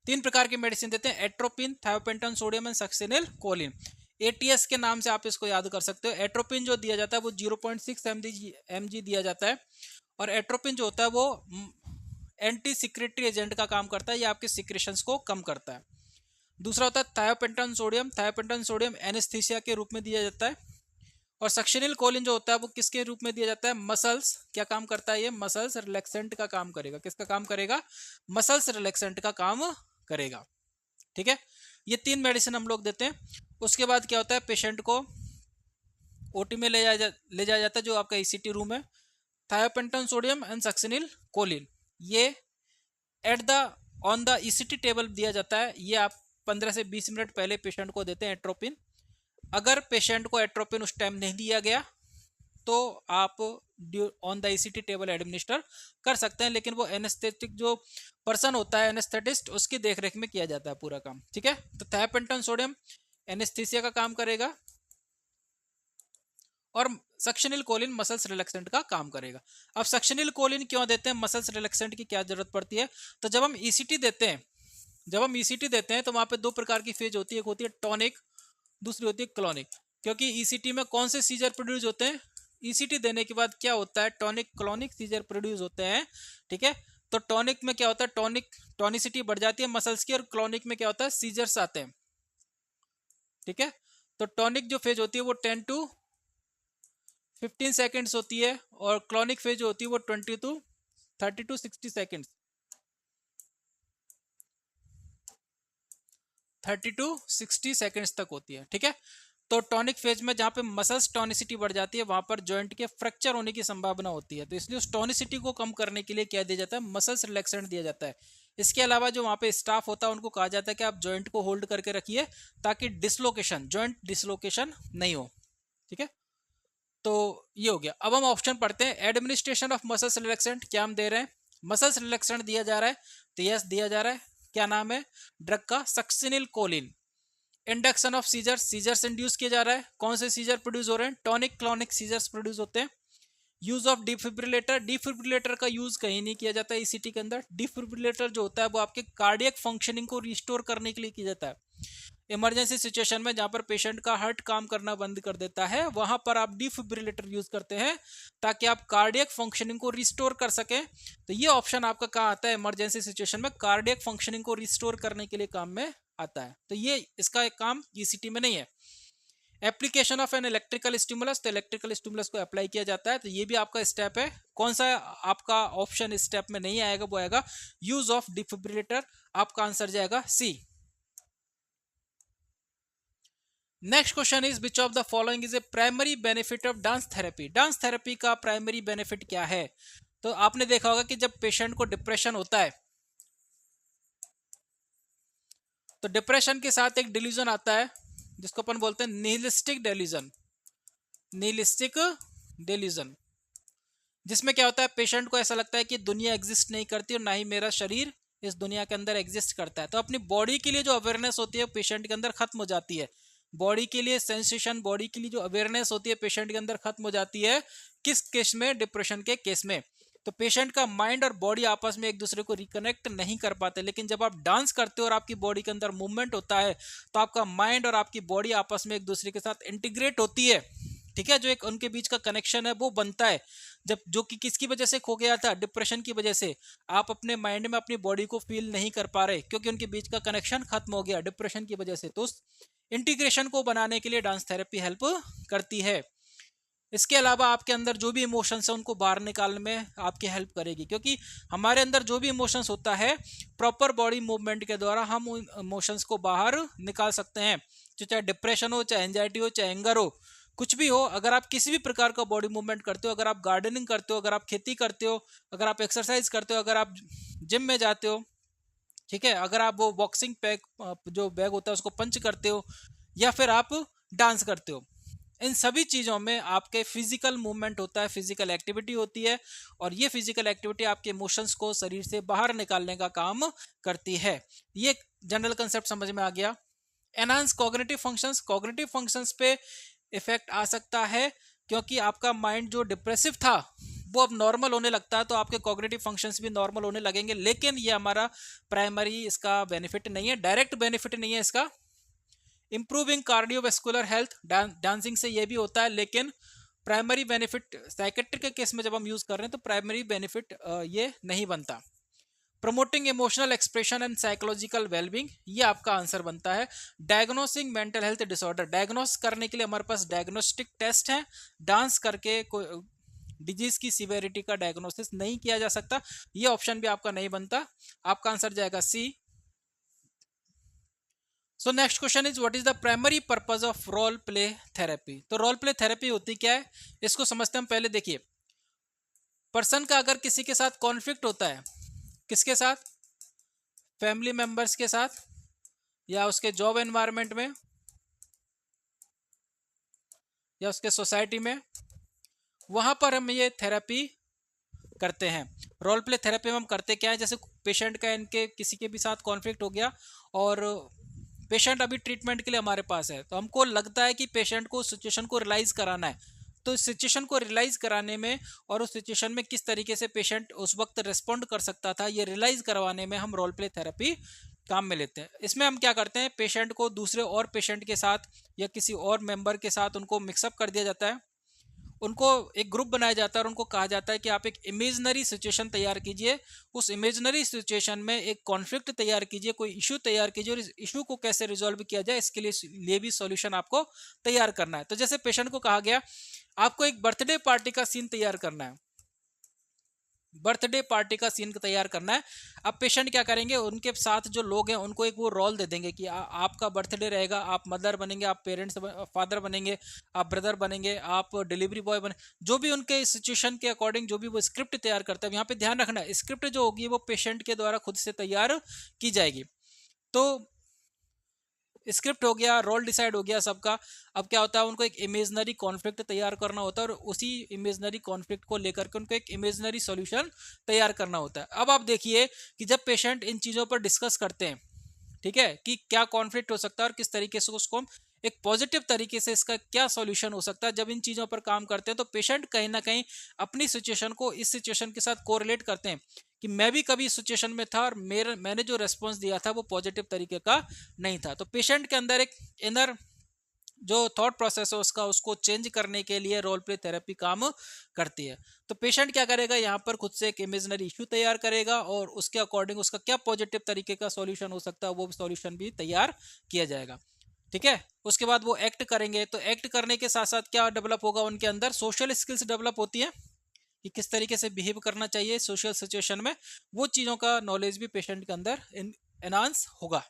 तीन प्रकार की मेडिसिन देते हैं, atropine, thiopentone sodium and succinyl choline. ATS के नाम से आप इसको याद कर सकते हो। एट्रोपिन जो दिया जाता है वो 0.6 mg दिया जाता है, और एट्रोपिन जो होता है वो एंटी सिक्रेटरी एजेंट का काम करता है, ये आपके सिक्रेशंस को कम करता है। दूसरा होता है thiopentone sodium. Thiopentone sodium anaesthesia के रूप में दिया जाता है, और सक्सेनिल कोलिन जो होता है वो किसके रूप में दिया जाता है? मसल्स। क्या काम करता है ये? मसल्स रिलैक्सेंट का काम करेगा। किसका काम करेगा? मसल्स रिलैक्सेंट का काम करेगा। ठीक है, ये तीन मेडिसिन हम लोग देते हैं। उसके बाद क्या होता है? पेशेंट को ओटी में ले जाया जाता है, जो आपका ईसीटी रूम है। Thiopentone sodium and succinyl Colin ये at the on the ECT table दिया जाता है, ये आप 15 से 20 मिनट पहले पेशेंट को देते हैं एट्रोपिन। अगर पेशेंट को एट्रोपिन उस टाइम नहीं दिया गया तो आप on the ECT table administer कर सकते हैं, लेकिन वो एनेस्थेटिक जो पर्सन होता है एनेस्थेटिस्ट, उसकी देखरेख में किया जाता है पूरा काम। ठीक है, तो थायोपेंटोन सोडियम एनेस्थीसिया का काम करेगा और सक्शनिल कोलिन मसल्स रिलैक्सेंट का काम करेगा। अब सक्शनिल कोलिन क्यों देते हैं, मसल्स रिलैक्सेंट की क्या जरूरत पड़ती है? तो जब हम ईसीटी देते हैं, तो वहां पे दो प्रकार की फेज होती है, एक होती है टॉनिक, दूसरी होती है क्लॉनिक। क्योंकि ईसीटी में कौन से सीजर प्रोड्यूस होते हैं? ईसीटी देने के बाद क्या होता है, टॉनिक क्लॉनिक सीजर प्रोड्यूस होते हैं। ठीक है, तो टॉनिक में क्या होता है, टॉनिसिटी बढ़ जाती है मसल्स की, और क्लॉनिक में क्या होता है, सीजर्स आते हैं। ठीक है, तो टॉनिक जो फेज होती है वो 10 to 15 सेकेंड्स होती है, और क्लॉनिक फेज जो होती है वो 20 to 30 to 60 seconds 30 to 60 seconds तक होती है। ठीक है, तो टॉनिक फेज में जहां पे मसल्स टॉनिसिटी बढ़ जाती है वहां पर जॉइंट के फ्रैक्चर होने की संभावना होती है, तो इसलिए उस टॉनिसिटी को कम करने के लिए क्या दिया जाता है, मसल्स रिलैक्सेंट दिया जाता है। इसके अलावा जो वहां पे स्टाफ होता है उनको कहा जाता है कि आप जॉइंट को होल्ड करके रखिए ताकि जॉइंट डिसलोकेशन नहीं हो। ठीक है, तो ये हो गया। अब हम ऑप्शन पढ़ते हैं। एडमिनिस्ट्रेशन ऑफ मसल्स रिलैक्सेंट क्या हम दे रहे हैं, मसल्स रिलैक्सेंट दिया जा रहा है, तो यस दिया जा रहा है। क्या नाम है ड्रग का, succinylcholine. Induction of seizures, seizures induce किया जा रहा है। कौन से सीजर प्रोड्यूस हो रहे हैं, टॉनिक क्लॉनिक सीजर्स प्रोड्यूस होते हैं। यूज ऑफ डिफिब्रिलेटर, डिफिब्रिलेटर का यूज कहीं नहीं किया जाता है ईसीटी के अंदर। डिफिब्रिलेटर जो होता है वो आपके कार्डियक फंक्शनिंग को रिस्टोर करने के लिए किया जाता है। इमरजेंसी सिचुएशन में जहां पर पेशेंट का हार्ट काम करना बंद कर देता है वहां पर आप डिफिब्रिलेटर यूज करते हैं ताकि आप कार्डियक फंक्शनिंग को रिस्टोर कर सकें। तो ये ऑप्शन आपका कहाँ आता है, इमरजेंसी सिचुएशन में कार्डियक फंक्शनिंग को रिस्टोर करने के लिए काम में आता है। तो ये इसका एक काम ईसीटी में नहीं है। Application of an electrical stimulus, तो इलेक्ट्रिकल स्टिमुलस को अप्लाई किया जाता है, तो ये भी आपका स्टेप है। कौन सा आपका ऑप्शन स्टेप में नहीं आएगा, वो आएगा यूज ऑफ डिफिब्रिलेटर। आपका आंसर जाएगा C. Next question is which of the following is a primary benefit of dance therapy. Dance therapy का प्राइमरी बेनिफिट क्या है? तो आपने देखा होगा कि जब पेशेंट को डिप्रेशन होता है तो डिप्रेशन के साथ एक डिल्यूजन आता है जिसको अपन बोलते हैं निहिलिस्टिक डेल्यूजन। निहिलिस्टिक डेल्यूजन जिसमें क्या होता है, पेशेंट को ऐसा लगता है कि दुनिया एग्जिस्ट नहीं करती और ना ही मेरा शरीर इस दुनिया के अंदर एग्जिस्ट करता है। तो अपनी बॉडी के लिए जो अवेयरनेस होती है पेशेंट के अंदर खत्म हो जाती है। बॉडी के लिए सेंसेशन, बॉडी के लिए जो अवेयरनेस होती है पेशेंट के अंदर खत्म हो जाती है। किस केस में, डिप्रेशन के केस में। तो पेशेंट का माइंड और बॉडी आपस में एक दूसरे को रिकनेक्ट नहीं कर पाते, लेकिन जब आप डांस करते हो और आपकी बॉडी के अंदर मूवमेंट होता है तो आपका माइंड और आपकी बॉडी आपस में एक दूसरे के साथ इंटीग्रेट होती है। ठीक है, जो एक उनके बीच का कनेक्शन है वो बनता है। जब जो कि किसकी वजह से खो गया था, डिप्रेशन की वजह से। आप अपने माइंड में अपनी बॉडी को फील नहीं कर पा रहे क्योंकि उनके बीच का कनेक्शन खत्म हो गया डिप्रेशन की वजह से। तो उस इंटीग्रेशन को बनाने के लिए डांस थेरेपी हेल्प करती है। इसके अलावा आपके अंदर जो भी इमोशंस है उनको बाहर निकालने में आपकी हेल्प करेगी, क्योंकि हमारे अंदर जो भी इमोशंस होता है प्रॉपर बॉडी मूवमेंट के द्वारा हम उन इमोशंस को बाहर निकाल सकते हैं। चाहे डिप्रेशन हो, चाहे एंजाइटी हो, चाहे एंगर हो, कुछ भी हो। अगर आप किसी भी प्रकार का बॉडी मूवमेंट करते हो, अगर आप गार्डनिंग करते हो, अगर आप खेती करते हो, अगर आप एक्सरसाइज करते हो, अगर आप जिम में जाते हो, ठीक है, अगर आप वो बॉक्सिंग पैक जो बैग होता है उसको पंच करते हो, या फिर आप डांस करते हो, इन सभी चीज़ों में आपके फिजिकल मूवमेंट होता है, फिजिकल एक्टिविटी होती है। और ये फिजिकल एक्टिविटी आपके इमोशंस को शरीर से बाहर निकालने का काम करती है। ये जनरल कंसेप्ट समझ में आ गया। Enhance cognitive functions, cognitive functions पे इफेक्ट आ सकता है क्योंकि आपका माइंड जो डिप्रेसिव था वो अब नॉर्मल होने लगता है, तो आपके कॉग्निटिव फंक्शंस भी नॉर्मल होने लगेंगे। लेकिन ये हमारा प्राइमरी इसका बेनिफिट नहीं है, डायरेक्ट बेनिफिट नहीं है इसका। इंप्रूविंग कार्डियोवेस्कुलर हेल्थ, डांसिंग से ये भी होता है, लेकिन प्राइमरी बेनिफिट साइकेट्रिक के केस में जब हम यूज कर रहे हैं तो प्राइमरी बेनिफिट ये नहीं बनता। Promoting emotional expression and psychological wellbeing, ये आपका आंसर बनता है। Diagnosing mental health disorder, diagnose करने के लिए हमारे पास डायग्नोस्टिक टेस्ट है। डांस करके डिजीज की सिवेरिटी का डायग्नोसिस नहीं किया जा सकता, ये ऑप्शन भी आपका नहीं बनता। आपका आंसर जाएगा C. So next question is what is the primary purpose of role play therapy. तो रोल प्ले थेरेपी होती क्या है इसको समझते हैं। पहले देखिए, पर्सन का अगर किसी के साथ कॉन्फ्लिक्ट होता है, किसके साथ, फैमिली मेंबर्स के साथ या उसके जॉब एनवायरनमेंट में या उसके सोसाइटी में, वहां पर हम ये थेरेपी करते हैं। रोल प्ले थेरेपी में हम करते क्या है, जैसे पेशेंट का इनके किसी के भी साथ कॉन्फ्लिक्ट हो गया और पेशेंट अभी ट्रीटमेंट के लिए हमारे पास है, तो हमको लगता है कि पेशेंट को सिचुएशन को रियलाइज कराना है। तो इस सिचुएशन को रियलाइज कराने में और उस सिचुएशन में किस तरीके से पेशेंट उस वक्त रिस्पॉन्ड कर सकता था, ये रियलाइज करवाने में हम रोल प्ले थेरेपी काम में लेते हैं। इसमें हम क्या करते हैं, पेशेंट को दूसरे और पेशेंट के साथ या किसी और मेंबर के साथ उनको मिक्सअप कर दिया जाता है, उनको एक ग्रुप बनाया जाता है और उनको कहा जाता है कि आप एक इमेजनरी सिचुएशन तैयार कीजिए, उस इमेजनरी सिचुएशन में एक कॉन्फ्लिक्ट तैयार कीजिए, कोई इशू तैयार कीजिए और इस इशू को कैसे रिजॉल्व किया जाए इसके लिए भी सॉल्यूशन आपको तैयार करना है। तो जैसे पेशेंट को कहा गया आपको एक बर्थडे पार्टी का सीन तैयार करना है, बर्थडे पार्टी का सीन तैयार करना है। अब पेशेंट क्या करेंगे, उनके साथ जो लोग हैं उनको एक वो रोल दे देंगे कि आपका बर्थडे रहेगा, आप मदर बनेंगे, आप पेरेंट्स फादर बनेंगे, आप ब्रदर बनेंगे, आप डिलीवरी बॉय बने, जो भी उनके सिचुएशन के अकॉर्डिंग जो भी वो स्क्रिप्ट तैयार करते हैं। यहाँ पे ध्यान रखना है स्क्रिप्ट जो होगी वो पेशेंट के द्वारा खुद से तैयार की जाएगी। तो स्क्रिप्ट हो गया, रोल डिसाइड हो गया सबका। अब क्या होता है, उनको एक इमेजनरी कॉन्फ्लिक्ट तैयार करना होता है और उसी इमेजनरी कॉन्फ्लिक्ट को लेकर के उनको एक इमेजनरी सॉल्यूशन तैयार करना होता है। अब आप देखिए कि जब पेशेंट इन चीज़ों पर डिस्कस करते हैं, ठीक है, कि क्या कॉन्फ्लिक्ट हो सकता है और किस तरीके से उसको हम एक पॉजिटिव तरीके से इसका क्या सॉल्यूशन हो सकता है, जब इन चीज़ों पर काम करते हैं तो पेशेंट कहीं ना कहीं अपनी सिचुएशन को इस सिचुएशन के साथ कोरिलेट करते हैं कि मैं भी कभी इस सिचुएशन में था और मैंने जो रेस्पॉन्स दिया था वो पॉजिटिव तरीके का नहीं था। तो पेशेंट के अंदर एक इनर जो थॉट प्रोसेस है उसको चेंज करने के लिए रोल प्ले थेरेपी काम करती है। तो पेशेंट क्या करेगा, यहाँ पर खुद से एक इमेजिनरी इशू तैयार करेगा और उसके अकॉर्डिंग उसका क्या पॉजिटिव तरीके का सॉल्यूशन हो सकता है वो सॉल्यूशन भी तैयार किया जाएगा। ठीक है, उसके बाद वो एक्ट करेंगे, तो एक्ट करने के साथ साथ क्या डेवलप होगा, उनके अंदर सोशल स्किल्स डेवलप होती है कि किस तरीके से बिहेव करना चाहिए सोशल सिचुएशन में, वो चीज़ों का नॉलेज भी पेशेंट के अंदर एनहांस होगा।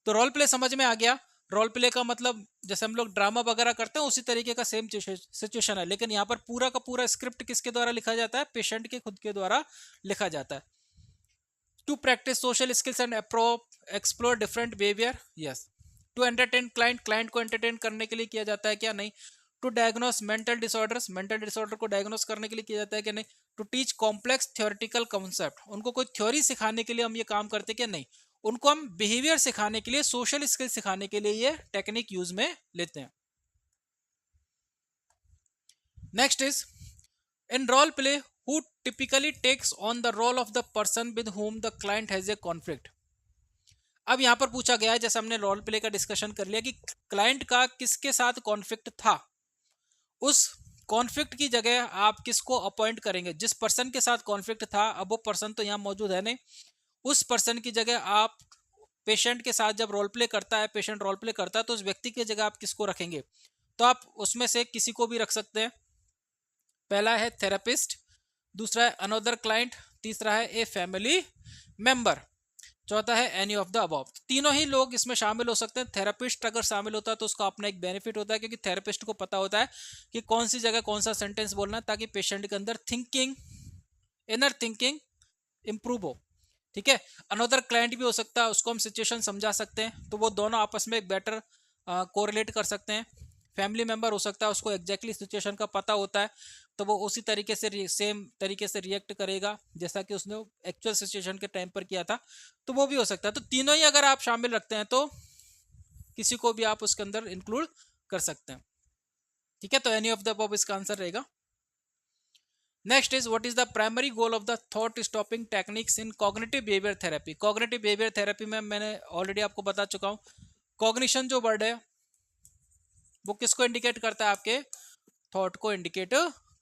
तो रोल प्ले समझ में आ गया। रोल प्ले का मतलब जैसे हम लोग ड्रामा वगैरह करते हैं उसी तरीके का सेम सिचुएशन है, लेकिन यहाँ पर पूरा का पूरा स्क्रिप्ट किसके द्वारा लिखा जाता है, पेशेंट के खुद के द्वारा लिखा जाता है। To practice social skills and explore different behaviour, yes. To entertain client, client को एंटरटेन करने के लिए किया जाता है क्या, नहीं। To diagnose mental disorders, mental disorder को डायग्नोस करने के लिए किया जाता है क्या, नहीं। To teach complex theoretical concept, उनको कोई थ्योरी सिखाने के लिए हम ये काम करते क्या, नहीं। उनको हम बिहेवियर सिखाने के लिए, सोशल स्किल सिखाने के लिए ये टेक्निक यूज में लेते हैं। Next is in role play who typically takes on the role of the person with whom the client has a conflict. अब यहां पर पूछा गया है, जैसे हमने रोल प्ले का डिस्कशन कर लिया कि क्लाइंट का किसके साथ कॉन्फ्लिक्ट था, उस कॉन्फ्लिक्ट की जगह आप किसको अपॉइंट करेंगे, जिस पर्सन के साथ कॉन्फ्लिक्ट था, अब वो पर्सन तो यहाँ मौजूद है नहीं, उस पर्सन की जगह आप पेशेंट के साथ जब रोल प्ले करता है, पेशेंट रोल प्ले करता है तो उस व्यक्ति की जगह आप किसको रखेंगे, तो आप उसमें से किसी को भी रख सकते हैं। पहला है थेरेपिस्ट, दूसरा है अनदर क्लाइंट, तीसरा है ए फैमिली मेंबर, चौथा है एनी ऑफ द अबव। तीनों ही लोग इसमें शामिल हो सकते हैं। थेरेपिस्ट अगर शामिल होता है तो उसका अपना एक बेनिफिट होता है, क्योंकि थेरेपिस्ट को पता होता है कि कौन सी जगह कौन सा सेंटेंस बोलना है ताकि पेशेंट के अंदर थिंकिंग, इनर थिंकिंग इंप्रूव हो। ठीक है, अनदर क्लाइंट भी हो सकता है, उसको हम सिचुएशन समझा सकते हैं तो वो दोनों आपस में एक बेटर कोरिलेट कर सकते हैं। फैमिली मेंबर हो सकता है, उसको एग्जैक्टली सिचुएशन का पता होता है तो वो उसी तरीके से सेम तरीके से रिएक्ट करेगा जैसा कि उसने एक्चुअल सिचुएशन के टाइम पर किया था, तो वो भी हो सकता है। तो तीनों ही अगर आप शामिल रखते हैं तो किसी को भी आप उसके अंदर इंक्लूड कर सकते हैं। ठीक है, तो एनी ऑफ द अबव इसका आंसर रहेगा। Next is what is the primary goal of the thought stopping techniques in cognitive behaviour therapy. Cognitive behaviour therapy में मैंने ऑलरेडी आपको बता चुका हूँ, कॉग्निशन जो वर्ड है वो किसको इंडिकेट करता है, आपके थॉट को इंडिकेट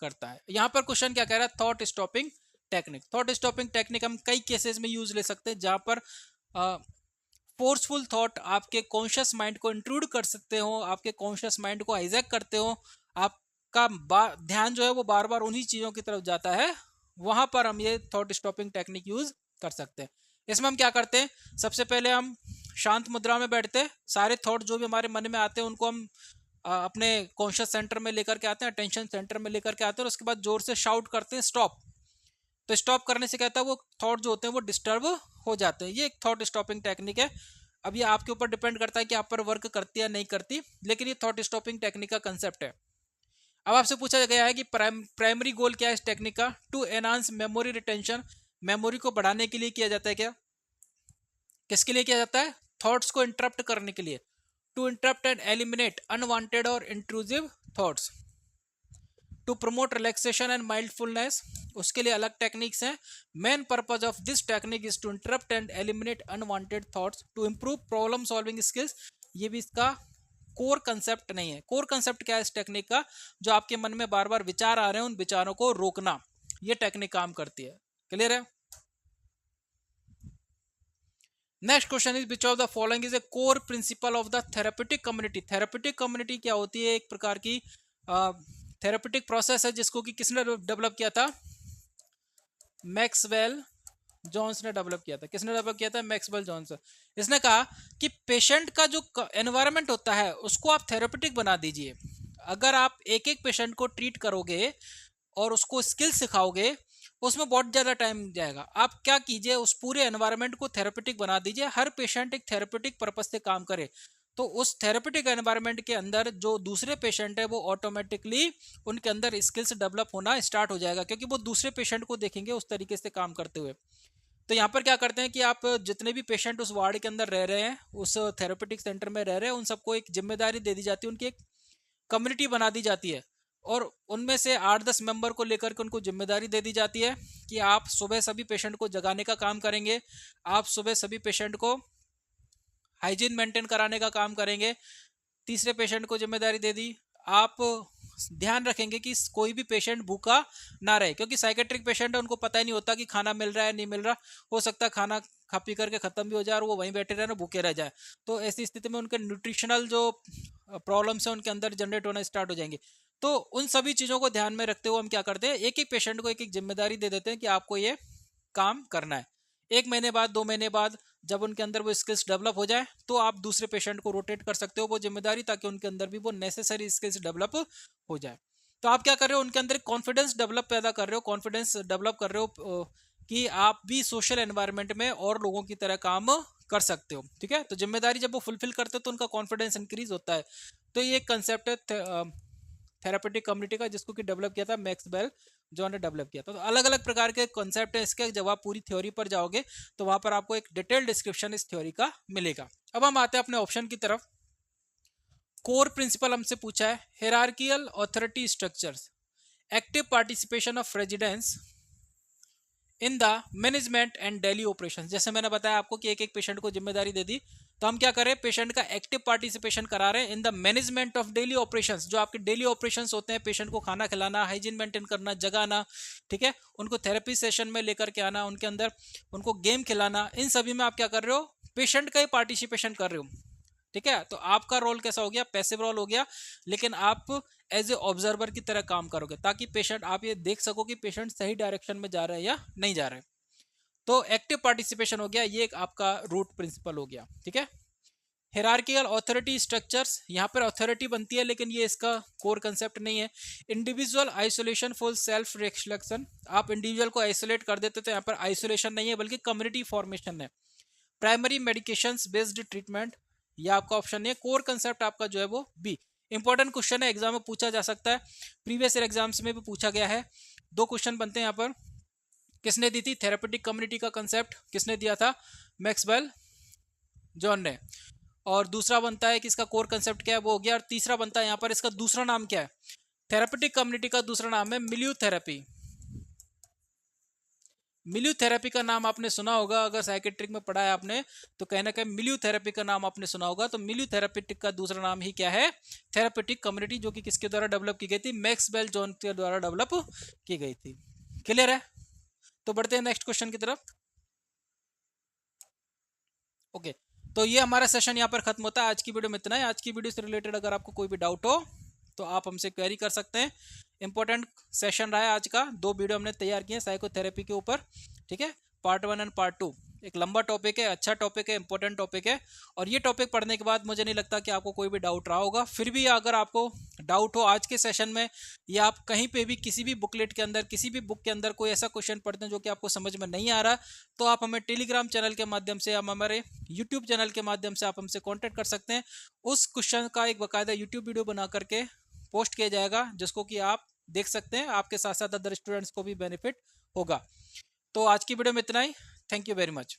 करता है। यहां पर क्वेश्चन क्या कह रहा है, thought stopping technique. Thought stopping technique हम कई केसेस में यूज ले सकते हैं, जहां पर फोर्सफुल थॉट आपके कॉन्शियस माइंड को इंट्रूड कर सकते हो, आपके कॉन्शियस माइंड को हाईजैक करते हो, आपका ध्यान जो है वो बार बार उन्हीं चीजों की तरफ जाता है, वहां पर हम ये थॉट स्टॉपिंग टेक्निक यूज कर सकते हैं। इसमें हम क्या करते हैं, सबसे पहले हम शांत मुद्रा में बैठते हैं, सारे थॉट जो भी हमारे मन में आते हैं उनको हम अपने कॉन्शियस सेंटर में लेकर के आते हैं, अटेंशन सेंटर में लेकर के आते हैं और उसके बाद जोर से शाउट करते हैं स्टॉप। तो स्टॉप करने से क्या होता है, वो थॉट जो होते हैं वो डिस्टर्ब हो जाते हैं। ये एक थॉट स्टॉपिंग टेक्निक है। अब ये आपके ऊपर डिपेंड करता है कि आप पर वर्क करती है या नहीं करती, लेकिन ये थॉट स्टॉपिंग टेक्निक का कंसेप्ट है। अब आपसे पूछा गया है कि प्राइमरी गोल क्या है इस टेक्निक का, to enhance memory retention, memory को बढ़ाने के लिए किया जाता है क्या, किसके लिए किया जाता है, थॉट्स को इंटरप्ट करने के लिए, to interrupt and eliminate unwanted और intrusive thoughts, to promote relaxation and mindfulness, उसके लिए अलग टेक्निक्स हैं। Main purpose of this technique is to interrupt and eliminate unwanted thoughts, to improve problem solving skills. ये भी इसका कोर कंसेप्ट नहीं है। कोर कंसेप्ट क्या है इस टेक्निक का, जो आपके मन में बार बार विचार आ रहे हैं उन विचारों को रोकना, ये टेक्निक काम करती है। क्लियर है। Next question is which of the following is A core principle of the therapeutic community. Therapeutic community क्या होती है, एक प्रकार की थेरेपेटिक प्रोसेस है जिसको कि किसने डेवलप किया था, मैक्सवेल जॉन्स ने डेवलप किया था। किसने डेवलप किया था, मैक्सवेल जॉन्स। इसने कहा कि पेशेंट का जो एनवायरनमेंट होता है उसको आप थेरेपेटिक बना दीजिए। अगर आप एक एक पेशेंट को ट्रीट करोगे और उसको स्किल सिखाओगे, उसमें बहुत ज़्यादा टाइम जाएगा। आप क्या कीजिए, उस पूरे एनवायरनमेंट को थेरेपेटिक बना दीजिए, हर पेशेंट एक थेरेपेटिक पर्पस से काम करे, तो उस थेरेपेटिक एनवायरनमेंट के अंदर जो दूसरे पेशेंट है वो ऑटोमेटिकली उनके अंदर स्किल्स डेवलप होना स्टार्ट हो जाएगा, क्योंकि वो दूसरे पेशेंट को देखेंगे उस तरीके से काम करते हुए। तो यहाँ पर क्या करते हैं कि आप जितने भी पेशेंट उस वार्ड के अंदर रह रहे हैं, उस थेरेपेटिक सेंटर में रह रहे हैं, उन सबको एक जिम्मेदारी दे दी जाती है, उनकी एक कम्युनिटी बना दी जाती है, और उनमें से 8-10 मेंबर को लेकर के उनको जिम्मेदारी दे दी जाती है कि आप सुबह सभी पेशेंट को जगाने का काम करेंगे, आप सुबह सभी पेशेंट को हाइजीन मेंटेन कराने का काम करेंगे। तीसरे पेशेंट को जिम्मेदारी दे दी, आप ध्यान रखेंगे कि कोई भी पेशेंट भूखा ना रहे, क्योंकि साइकेट्रिक पेशेंट है, उनको पता ही नहीं होता कि खाना मिल रहा है नहीं मिल रहा, हो सकता है खाना खा पी करके खत्म भी हो जाए और वो वहीं बैठे रहे ना, भूखे रह जाए। तो ऐसी स्थिति में उनके न्यूट्रिशनल जो प्रॉब्लम्स है उनके अंदर जनरेट होना स्टार्ट हो जाएंगे। तो उन सभी चीज़ों को ध्यान में रखते हुए हम क्या करते हैं, एक एक पेशेंट को एक एक जिम्मेदारी दे देते हैं कि आपको ये काम करना है। 1 महीने बाद 2 महीने बाद जब उनके अंदर वो स्किल्स डेवलप हो जाए तो आप दूसरे पेशेंट को रोटेट कर सकते हो वो जिम्मेदारी, ताकि उनके अंदर भी वो नेसेसरी स्किल्स डेवलप हो जाए। तो आप क्या कर रहे हो, उनके अंदर कॉन्फिडेंस डेवलप पैदा कर रहे हो, कॉन्फिडेंस डेवलप कर रहे हो कि आप भी सोशल एनवायरनमेंट में और लोगों की तरह काम कर सकते हो। ठीक है, तो जिम्मेदारी जब वो फुलफिल करते हो तो उनका कॉन्फिडेंस इंक्रीज होता है। तो ये एक कंसेप्ट है थेरापेटिक कम्युनिटी का, जिसको कि डेवलप किया था मैक्सवेल जॉन ने डेवलप किया था। तो अलग अलग प्रकार के कॉन्सेप्ट है इसके, जब आप पूरी थ्योरी पर जाओगे तो वहां पर आपको एक डिटेल डिस्क्रिप्शन इस थ्योरी का मिलेगा। अब हम आते हैं अपने ऑप्शन की तरफ। कोर प्रिंसिपल हमसे पूछा है, hierarchical authority structures, active participation of residents in the management and daily operation. जैसे मैंने बताया आपको कि एक एक पेशेंट को जिम्मेदारी दे दी, तो हम क्या करें, पेशेंट का एक्टिव पार्टिसिपेशन करा रहे हैं इन the management of daily operations. जो आपके डेली ऑपरेशंस होते हैं, पेशेंट को खाना खिलाना, हाइजीन मेंटेन करना, जगाना, ठीक है, उनको थेरेपी सेशन में लेकर के आना, उनके अंदर उनको गेम खिलाना, इन सभी में आप क्या कर रहे हो, पेशेंट का ही पार्टिसिपेशन कर रहे हो। ठीक है, तो आपका रोल कैसा हो गया, पैसिव रोल हो गया, लेकिन आप एज ए ऑब्जर्वर की तरह काम करोगे, ताकि पेशेंट, आप ये देख सको कि पेशेंट सही डायरेक्शन में जा रहे हैं या नहीं जा रहे। तो एक्टिव पार्टिसिपेशन हो गया, ये एक आपका रूट प्रिंसिपल हो गया। ठीक है, हिरार्कियल ऑथोरिटी स्ट्रक्चर्स, यहाँ पर ऑथोरिटी बनती है लेकिन ये इसका कोर कंसेप्ट नहीं है। Individual isolation for self reflection, आप इंडिविजुअल को आइसोलेट कर देते तो यहाँ पर आइसोलेशन नहीं है बल्कि कम्युनिटी फॉर्मेशन है। प्राइमरी मेडिकेशंस बेस्ड ट्रीटमेंट, ये आपका ऑप्शन नहीं है। कोर कंसेप्ट आपका जो है वो बी। इंपॉर्टेंट क्वेश्चन है, एग्जाम में पूछा जा सकता है, प्रीवियस ईयर एग्जाम्स में भी पूछा गया है। 2 क्वेश्चन बनते हैं यहाँ पर। किसने दी थी थेरेपेटिक कम्युनिटी का कंसेप्ट, किसने दिया था, मैक्सवेल जॉन ने। और दूसरा बनता है कि इसका कोर कंसेप्ट क्या है, वो हो गया। और तीसरा बनता है यहाँ पर इसका दूसरा नाम क्या है, थेरेपेटिक कम्युनिटी का दूसरा नाम है मिल्यू थेरेपी। मिल्यू थेरेपी का नाम आपने सुना होगा, अगर साइकेट्रिक में पढ़ा है आपने तो कहना क्या, मिल्यू थेरेपी का नाम आपने सुना होगा। तो मिल्यू थेरेपेटिक का दूसरा नाम ही क्या है, थेरेपेटिक कम्युनिटी, जो कि किसके द्वारा डेवलप की गई थी, मैक्सवेल जॉन के द्वारा डेवलप की गई थी। क्लियर है, तो बढ़ते हैं नेक्स्ट क्वेश्चन की तरफ। ओके, तो ये हमारा सेशन यहाँ पर खत्म होता है। आज की वीडियो में इतना है। आज की वीडियो से रिलेटेड अगर आपको कोई भी डाउट हो तो आप हमसे क्वेरी कर सकते हैं। इंपॉर्टेंट सेशन रहा है आज का, 2 वीडियो हमने तैयार किए हैं साइकोथेरेपी के ऊपर। ठीक है, पार्ट 1 एंड पार्ट 2। एक लंबा टॉपिक है, अच्छा टॉपिक है, इंपॉर्टेंट टॉपिक है। और ये टॉपिक पढ़ने के बाद मुझे नहीं लगता कि आपको कोई भी डाउट रहा होगा। फिर भी अगर आपको डाउट हो आज के सेशन में, या आप कहीं पे भी किसी भी बुकलेट के अंदर, किसी भी बुक के अंदर कोई ऐसा क्वेश्चन पढ़ते हैं जो कि आपको समझ में नहीं आ रहा, तो आप हमें टेलीग्राम चैनल के माध्यम से, हम हमारे यूट्यूब चैनल के माध्यम से आप हमसे कॉन्टेक्ट कर सकते हैं। उस क्वेश्चन का एक बाकायदा यूट्यूब वीडियो बना करके पोस्ट किया जाएगा, जिसको कि आप देख सकते हैं। आपके साथ साथ अदर स्टूडेंट्स को भी बेनिफिट होगा। तो आज की वीडियो में इतना ही। Thank you very much.